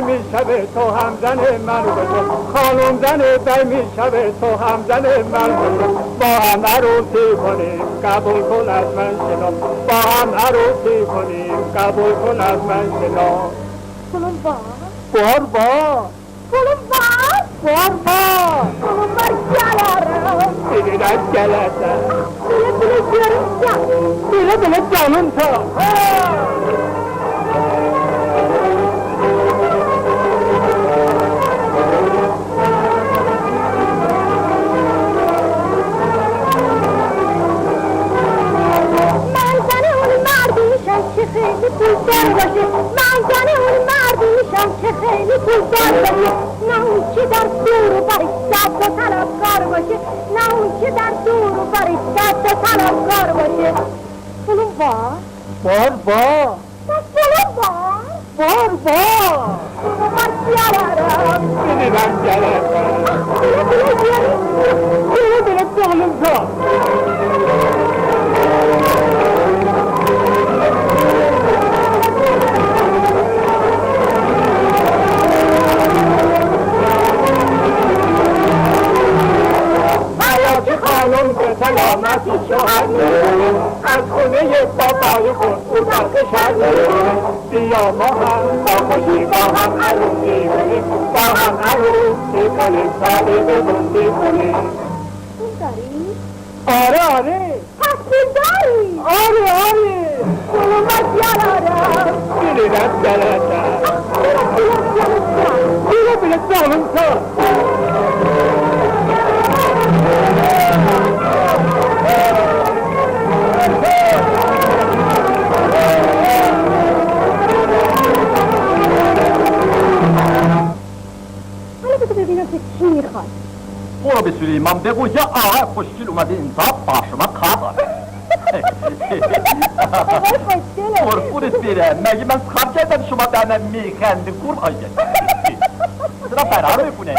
میشوه تو همزن من بشو خانم زن بی میشوه تو همزن من بشو با هم عروسی کنیم قبول کن از من شنو با هم عروسی کنیم قبول کن از من شنو Kulum var. بار Kulum var. Kulum var gelirim. Birine gelirse Bile bile görünce. bile bile canın ta که خیلی پولدار باشه من زن اون مردی میشم که خیلی پولدار باشه نه اون که در دور و برش دست و طلبکار باشه نه اون که در دور و برش دست و طلبکار باشه پولم بار بار پولم بار پولم بار گیالرم بینیدم گلرم بله بله دانم تا خانم به سلامتی شوهر میریم از خونه بابای خود او در کشور میریم بیا ما هم با خوشی با هم عروسی کنیم با هم عروسی کنیم سالی به بندی کنیم پول داری؟ آره پس پول داری؟ آره پولم بر گیالرم بینیدم گلرم بله دانم تا ببینم که چی میخواد برو به سلیمان بگو یه آقای خوشگل اومده اینجا با شما کار داره آقای خوشگله قربونت برم مگه من خواهم کردم شما در من میخنده قربان چرا فرار میکنه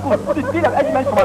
قربونت برم اگه من شما